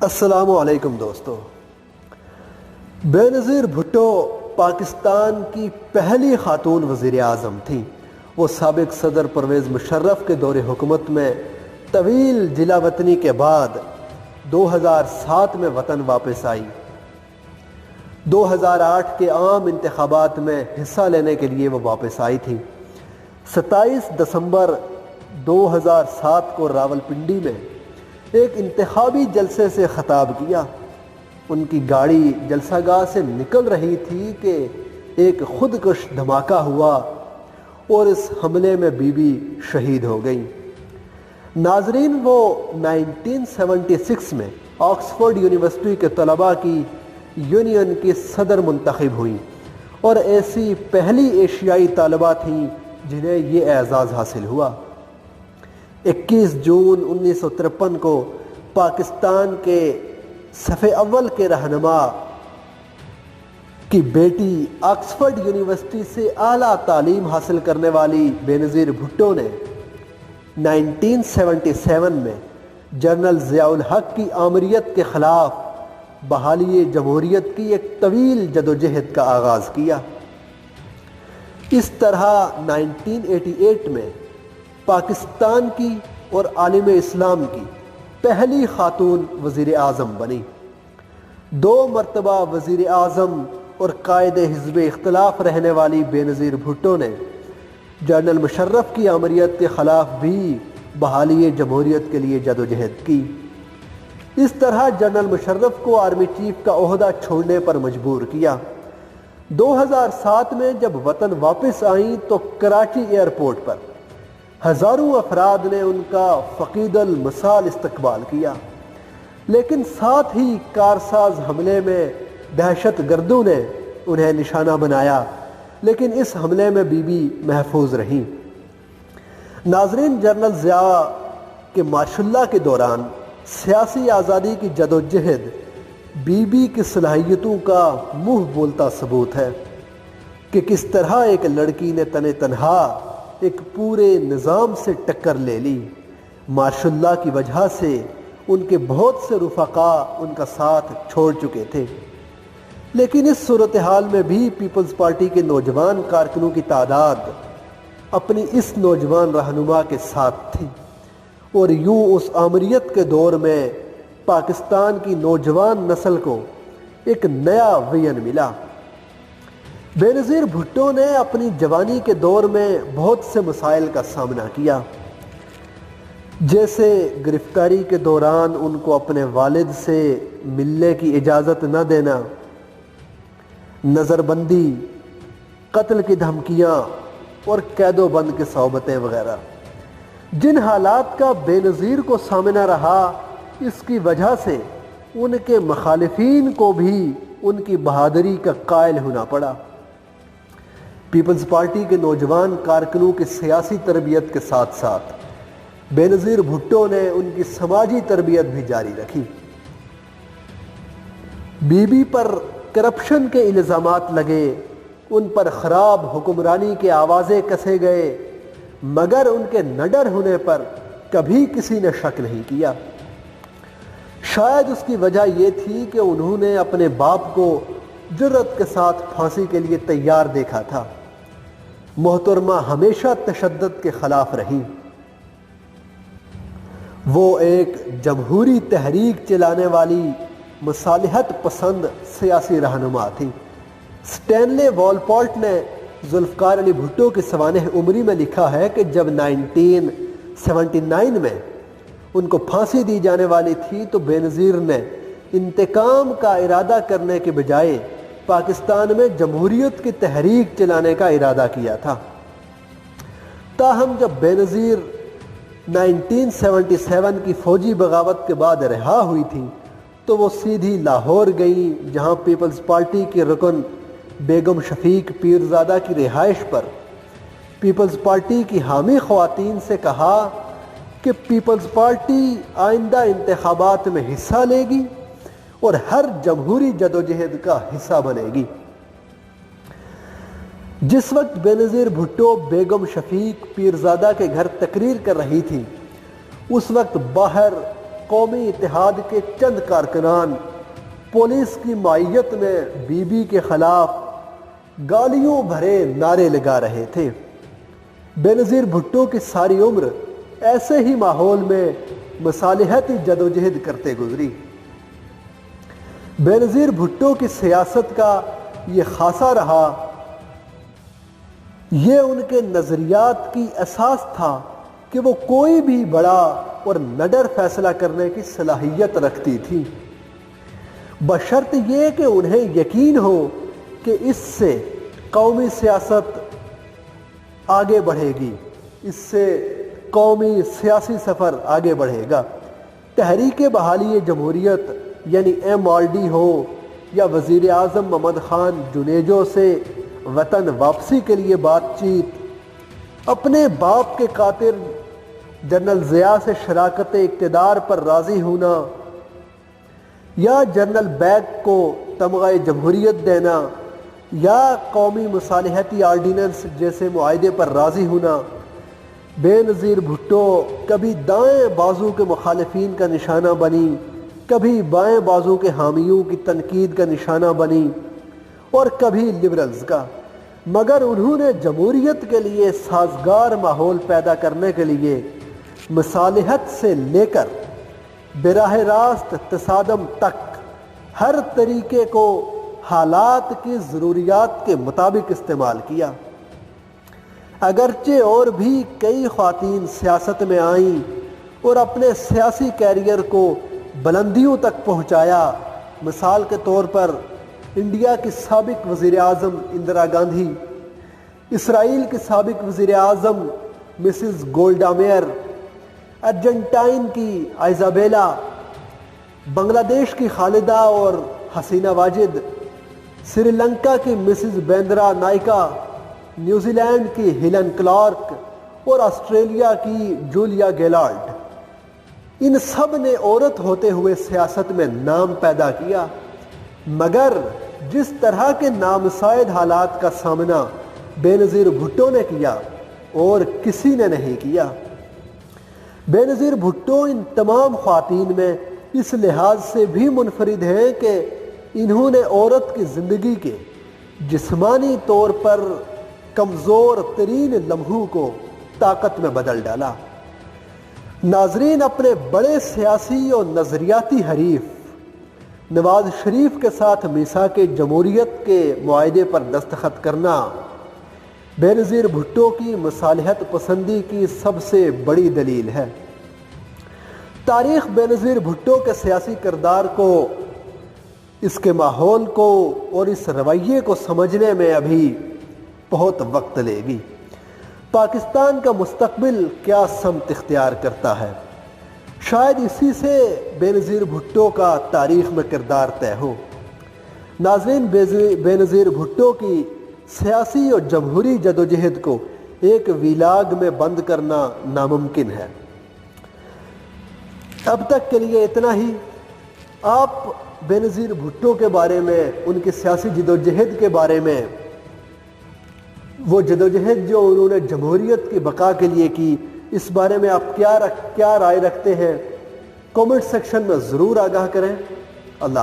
السلام علیکم دوستو۔ بینظیر بھٹو پاکستان کی پہلی خاتون وزیر اعظم تھیں۔ وہ سابق صدر پرویز مشرف کے دور حکومت میں طویل جلا وطنی کے بعد 2007 میں وطن واپس آئی۔ 2008 کے عام انتخابات میں حصہ لینے کے لیے وہ واپس آئی تھیں۔ 27 دسمبر 2007 کو راولپنڈی میں ایک انتخابی جلسے سے خطاب کیا۔ ان کی گاڑی جلسہ گاہ سے نکل رہی تھی کہ ایک خودکش دھماکہ ہوا اور اس حملے میں بی بی شہید ہو گئیں۔ ناظرین، وہ 1976 میں آکسفورڈ یونیورسٹی کے طلباء کی یونین کی صدر منتخب ہوئیں اور ایسی پہلی ایشیائی طالبہ تھیں جنہیں یہ اعزاز حاصل ہوا۔ 21 جون 1953 کو پاکستان کے صف اول کے رہنما کی بیٹی آکسفورڈ یونیورسٹی سے اعلیٰ تعلیم حاصل کرنے والی بینظیر بھٹو نے 1977 میں جنرل ضیاء الحق کی آمریت کے خلاف بحالی جمہوریت کی ایک طویل جدوجہد کا آغاز کیا۔ اس طرح 1988 میں پاکستان کی اور عالم اسلام کی پہلی خاتون وزیر اعظم بنی۔ 2 مرتبہ وزیر اعظم اور قائد حزب اختلاف رہنے والی بینظیر بھٹو نے جنرل مشرف کی آمریت کے خلاف بھی بحالی جمہوریت کے لیے جدوجہد کی۔ اس طرح جنرل مشرف کو آرمی چیف کا عہدہ چھوڑنے پر مجبور کیا۔ 2007 میں جب وطن واپس آئیں تو کراچی ایئرپورٹ پر ہزاروں افراد نے ان کا فقید المثال استقبال کیا، لیکن ساتھ ہی کارساز حملے میں دہشت گردوں نے انہیں نشانہ بنایا، لیکن اس حملے میں بی بی محفوظ رہیں۔ ناظرین، جنرل ضیاء کے مارشل لا کے دوران سیاسی آزادی کی جدوجہد بی بی کی صلاحیتوں کا منہ بولتا ثبوت ہے کہ کس طرح ایک لڑکی نے تنہا ایک پورے نظام سے ٹکر لے لی۔ مارشل لا کی وجہ سے ان کے بہت سے رفقا ان کا ساتھ چھوڑ چکے تھے، لیکن اس صورتحال میں بھی پیپلز پارٹی کے نوجوان کارکنوں کی تعداد اپنی اس نوجوان رہنما کے ساتھ تھی، اور یوں اس آمریت کے دور میں پاکستان کی نوجوان نسل کو ایک نیا وژن ملا۔ بینظیر بھٹو نے اپنی جوانی کے دور میں بہت سے مسائل کا سامنا کیا، جیسے گرفتاری کے دوران ان کو اپنے والد سے ملنے کی اجازت نہ دینا، نظر بندی، قتل کی دھمکیاں اور قید و بند کی صحبتیں وغیرہ۔ جن حالات کا بینظیر کو سامنا رہا، اس کی وجہ سے ان کے مخالفین کو بھی ان کی بہادری کا قائل ہونا پڑا۔ پیپلز پارٹی کے نوجوان کارکنوں کی سیاسی تربیت کے ساتھ ساتھ بینظیر بھٹو نے ان کی سماجی تربیت بھی جاری رکھی۔ بی بی پر کرپشن کے الزامات لگے، ان پر خراب حکمرانی کے آوازے کسے گئے، مگر ان کے نڈر ہونے پر کبھی کسی نے شک نہیں کیا۔ شاید اس کی وجہ یہ تھی کہ انہوں نے اپنے باپ کو جرأت کے ساتھ پھانسی کے لیے تیار دیکھا تھا۔ محترمہ ہمیشہ تشدد کے خلاف رہیں۔ وہ ایک جمہوری تحریک چلانے والی مصالحت پسند سیاسی رہنما تھی۔ سٹینلے والپولٹ نے ذوالفقار علی بھٹو کی سوانح عمری میں لکھا ہے کہ جب 1979 میں ان کو پھانسی دی جانے والی تھی تو بینظیر نے انتقام کا ارادہ کرنے کے بجائے پاکستان میں جمہوریت کی تحریک چلانے کا ارادہ کیا تھا۔ تاہم جب بینظیر 1977 کی فوجی بغاوت کے بعد رہا ہوئی تھی تو وہ سیدھی لاہور گئیں، جہاں پیپلز پارٹی کے رکن بیگم شفیق پیرزادہ کی رہائش پر پیپلز پارٹی کی حامی خواتین سے کہا کہ پیپلز پارٹی آئندہ انتخابات میں حصہ لے گی اور ہر جمہوری جدوجہد کا حصہ بنے گی۔ جس وقت بینظیر بھٹو بیگم شفیق پیرزادہ کے گھر تقریر کر رہی تھی، اس وقت باہر قومی اتحاد کے چند کارکنان پولیس کی معیت میں بی بی کے خلاف گالیوں بھرے نعرے لگا رہے تھے۔ بے نظیر بھٹو کی ساری عمر ایسے ہی ماحول میں مصالحتی جدوجہد کرتے گزری۔ بے نظیر بھٹو کی سیاست کا یہ خاصہ رہا، یہ ان کے نظریات کی اساس تھا کہ وہ کوئی بھی بڑا اور نڈر فیصلہ کرنے کی صلاحیت رکھتی تھی، بشرط یہ کہ انہیں یقین ہو کہ اس سے قومی سیاست آگے بڑھے گی، اس سے قومی سیاسی سفر آگے بڑھے گا۔ تحریک بحالی جمہوریت یعنی MRD ہو یا وزیر اعظم محمد خان جنیجو سے وطن واپسی کے لیے بات چیت، اپنے باپ کے قاتل جنرل ضیاء سے شراکت اقتدار پر راضی ہونا، یا جنرل بیگ کو تمغہ جمہوریت دینا، یا قومی مصالحتی آرڈیننس جیسے معاہدے پر راضی ہونا، بے نظیر بھٹو کبھی دائیں بازو کے مخالفین کا نشانہ بنی، کبھی بائیں بازو کے حامیوں کی تنقید کا نشانہ بنی اور کبھی لبرلز کا، مگر انہوں نے جمہوریت کے لیے سازگار ماحول پیدا کرنے کے لیے مصالحت سے لے کر براہ راست تصادم تک ہر طریقے کو حالات کی ضروریات کے مطابق استعمال کیا۔ اگرچہ اور بھی کئی خواتین سیاست میں آئیں اور اپنے سیاسی کیریئر کو بلندیوں تک پہنچایا، مثال کے طور پر انڈیا کی سابق وزیر اعظم اندرا گاندھی، اسرائیل کی سابق وزیر اعظم مسز گولڈا میئر، ارجنٹائن کی آئزابیلا، بنگلہ دیش کی خالدہ اور حسینہ واجد، سری لنکا کی Mrs Bandra Nykaa, New Zealand کی ہیلن کلارک اور آسٹریلیا کی جولیا گیلارڈ۔ ان سب نے عورت ہوتے ہوئے سیاست میں نام پیدا کیا، مگر جس طرح کے نامساعد حالات کا سامنا بے نظیر بھٹو نے کیا اور کسی نے نہیں کیا۔ بے نظیر بھٹو ان تمام خواتین میں اس لحاظ سے بھی منفرد ہیں کہ انہوں نے عورت کی زندگی کے جسمانی طور پر کمزور ترین لمحوں کو طاقت میں بدل ڈالا۔ ناظرین، اپنے بڑے سیاسی اور نظریاتی حریف نواز شریف کے ساتھ میثاق جمہوریت کے معاہدے پر دستخط کرنا بے نظیر بھٹو کی مصالحت پسندی کی سب سے بڑی دلیل ہے۔ تاریخ بے نظیر بھٹو کے سیاسی کردار کو، اس کے ماحول کو اور اس رویے کو سمجھنے میں ابھی بہت وقت لے گی۔ پاکستان کا مستقبل کیا سمت اختیار کرتا ہے، شاید اسی سے بے نظیر بھٹو کا تاریخ میں کردار طے ہو۔ ناظرین، بے نظیر بھٹو کی سیاسی اور جمہوری جدوجہد کو ایک ویلاگ میں بند کرنا ناممکن ہے۔ اب تک کے لیے اتنا ہی۔ آپ بے نظیر بھٹو کے بارے میں، ان کی سیاسی جدوجہد کے بارے میں، وہ جدوجہد جو انہوں نے جمہوریت کی بقا کے لیے کی، اس بارے میں آپ کیا رائے رکھتے ہیں؟ کامنٹ سیکشن میں ضرور آگاہ کریں۔ اللہ